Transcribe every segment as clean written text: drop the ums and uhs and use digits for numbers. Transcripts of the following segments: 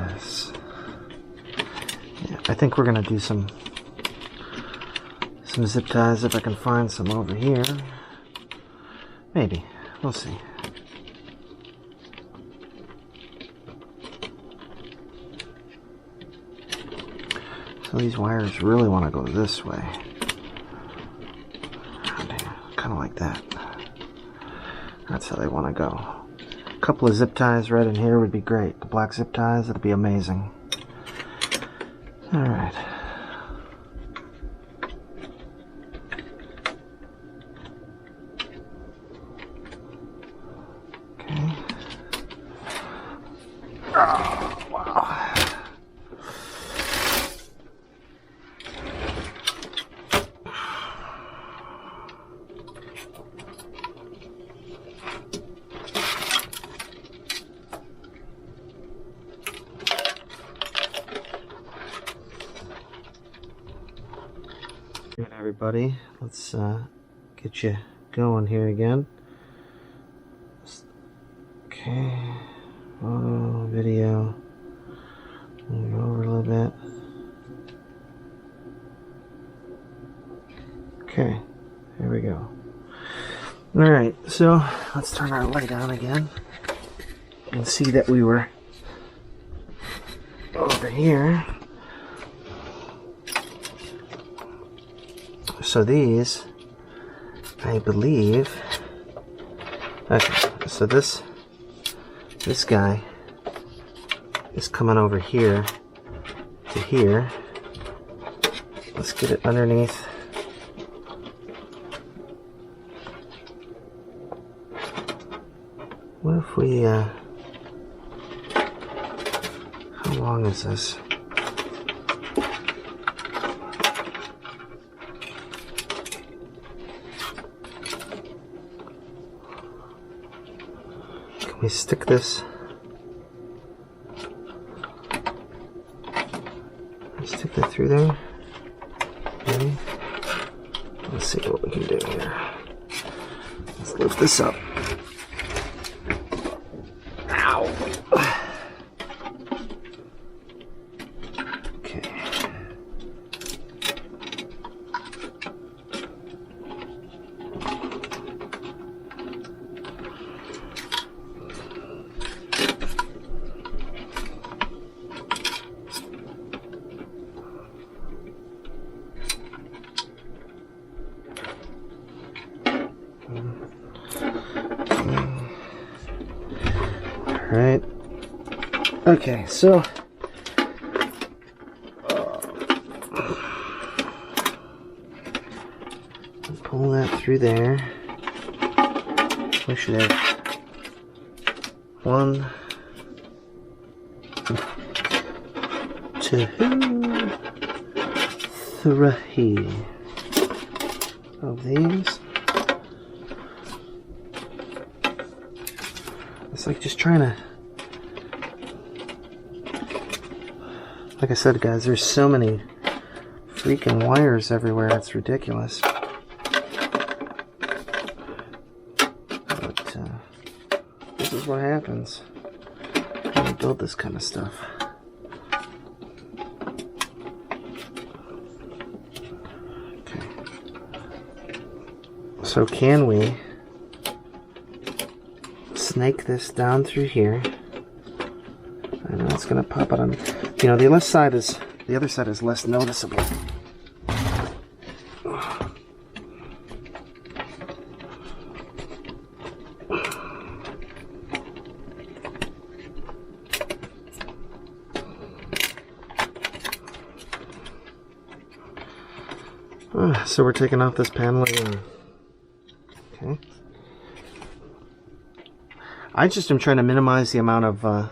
ties. Yeah, I think we're gonna do some zip ties if I can find some over here. Maybe. We'll see. So these wires really want to go this way. Kind of like that. That's how they want to go. A couple of zip ties right in here would be great. The black zip ties, that'd be amazing. Alright. Okay. Oh, wow. Alright, everybody, let's get you going here again. Okay, photo, video, move it over a little bit. Okay, there we go. Alright, so let's turn our light on again and see that we were over here. So these, I believe, okay, so this guy is coming over here to here. Let's get it underneath. What if we, how long is this? We stick this, stick that through there. Okay. Let's see what we can do here. Let's lift this up. Ow. Okay. Alright. Okay, so pull that through there. We should have 1, 2, 3 of these. It's like just trying to, like I said, guys, there's so many freaking wires everywhere, it's ridiculous. But this is what happens when you build this kind of stuff. Okay. So can we snake this down through here? I know it's gonna pop out on, you know, the other side is less noticeable. So we're taking off this paneling. Okay. I just am trying to minimize the amount of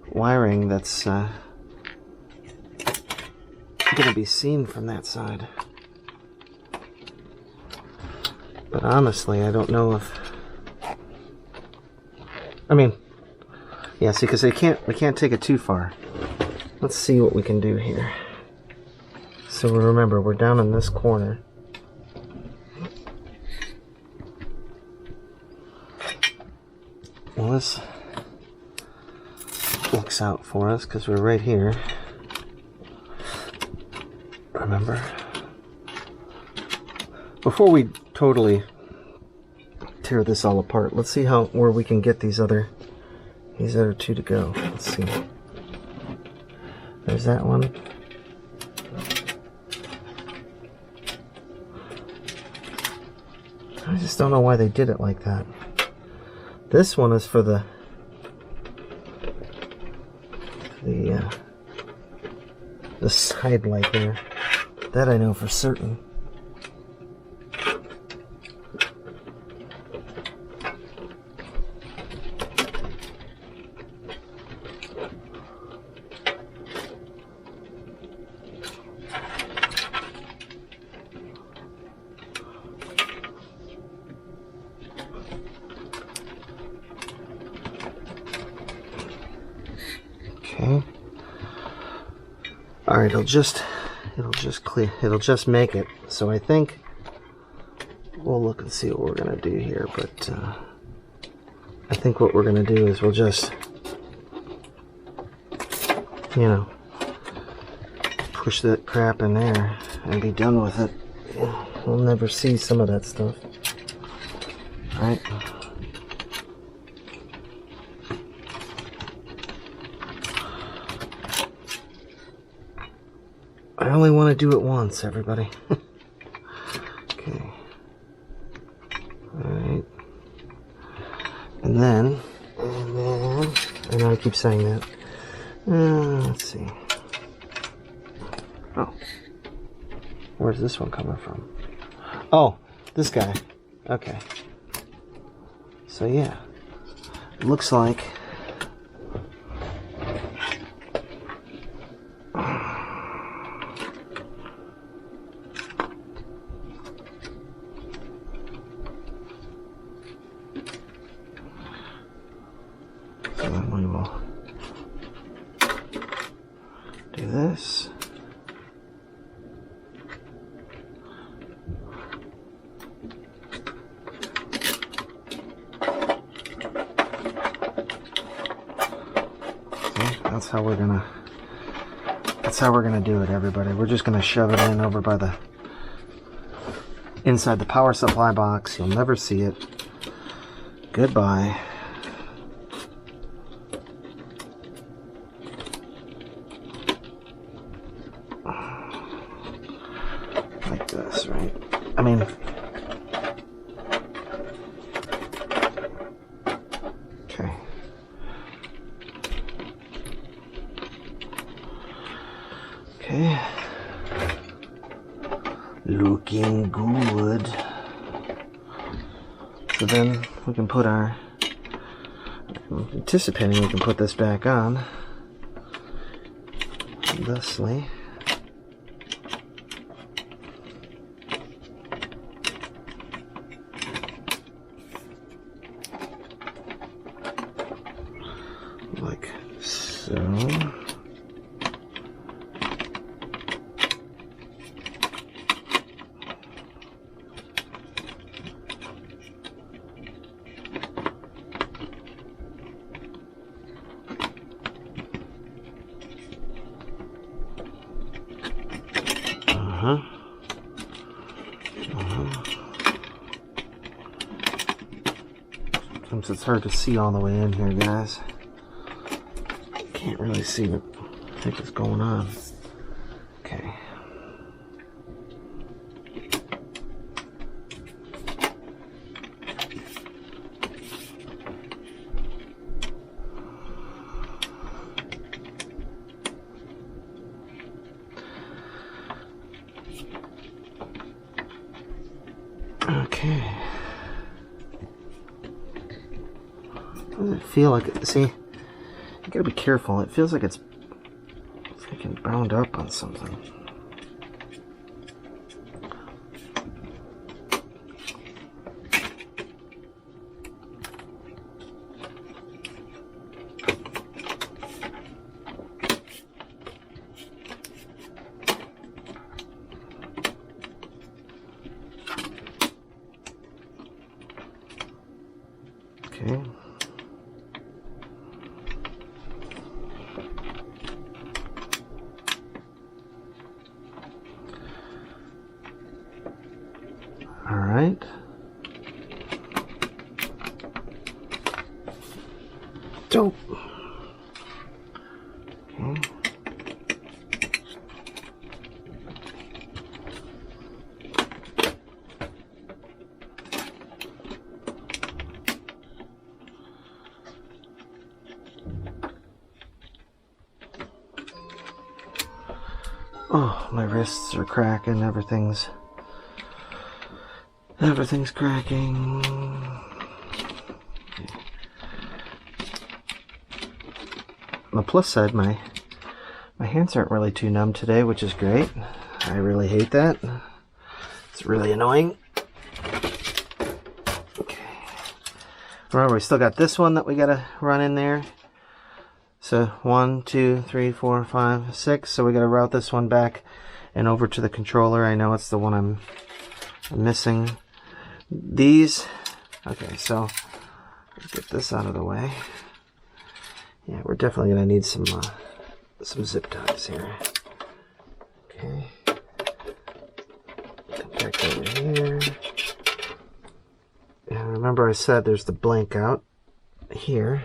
wiring that's going to be seen from that side. But honestly, I don't know if, I mean, yeah, see, because we can't take it too far. Let's see what we can do here. So remember, we're down in this corner. Well, this looks works out for us because we're right here. Remember? Before we totally tear this all apart, let's see where we can get these other two to go. Let's see. There's that one. I just don't know why they did it like that. This one is for the side light there. That I know for certain. Okay. All right, it'll just make it. So I think we'll look and see what we're gonna do here. But I think what we're gonna do is we'll just, you know, push that crap in there and be done with it. We'll never see some of that stuff. All right. I only want to do it once, everybody. Okay. Alright. And then, I know I keep saying that. Let's see. Oh. Where's this one coming from? Oh, this guy. Okay. So yeah. It looks like then we will do this. See, that's how we're gonna do it, everybody. We're just gonna shove it in over by the inside the power supply box. You'll never see it. Goodbye. Like this, right? I mean, okay. Okay. Looking good. So then we can put I'm anticipating we can put this back on. Thusly. Like so. Sometimes it's hard to see all the way in here, guys. Can't really see what the heck is going on. Okay. Okay. Does it feel like it? See, you gotta be careful. It feels like it's freaking bound up on something. Okay. So, okay. Oh, my wrists are cracking. Everything's cracking. On the plus side, my hands aren't really too numb today, which is great. I really hate that. It's really annoying. Okay. Remember, we still got this one that we gotta run in there. So 1, 2, 3, 4, 5, 6. So we got to route this one back and over to the controller. I know it's the one I'm missing. These. Okay, so let's get this out of the way. Yeah, we're definitely gonna need some zip ties here. Okay. Come back over here. And remember, I said there's the blank out here.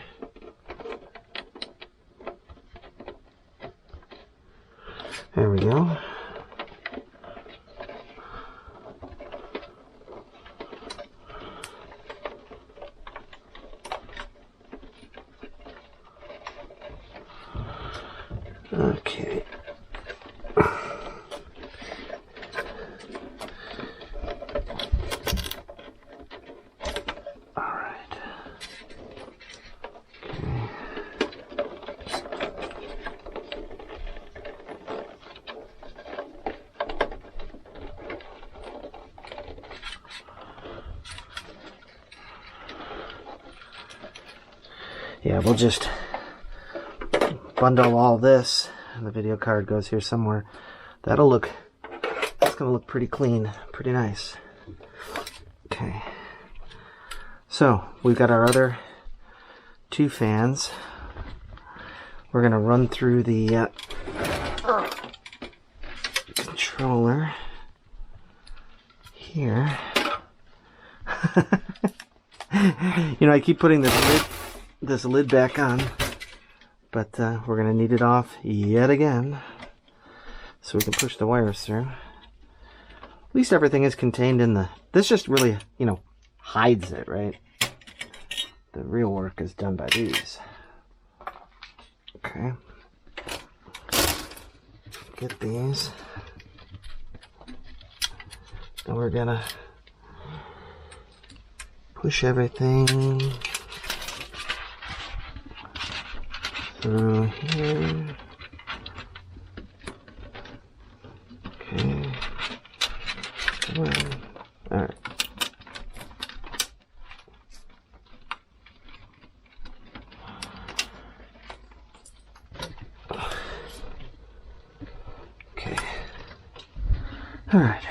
There we go. Okay. All right. Okay. Yeah, we'll just bundle all this, and the video card goes here somewhere. That's gonna look pretty clean, pretty nice. Okay, so we've got our other 2 fans. We're gonna run through the controller here. You know, I keep putting this lid back on, but we're going to need it off yet again so we can push the wires through. At least everything is contained in the... This just really, you know, hides it, right? The real work is done by these. Okay. Get these. And we're going to push everything through here. Okay. Alright. Okay. Alright.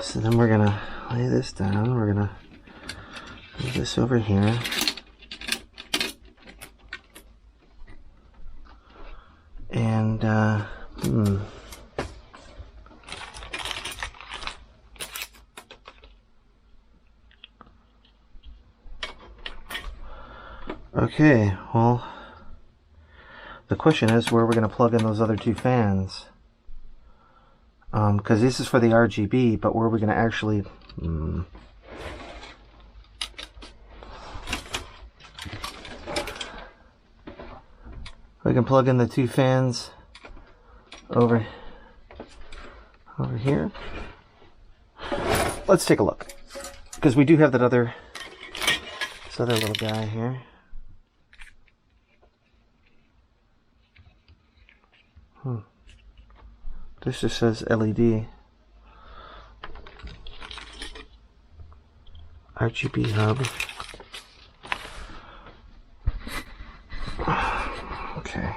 So then we're gonna lay this down. We're gonna move this over here. And, Okay, well, the question is where we're going to plug in those other 2 fans. Because this is for the RGB, but where are we going to actually... We can plug in the 2 fans over here. Let's take a look, because we do have that other little guy here. This just says LED. RGB hub. Okay.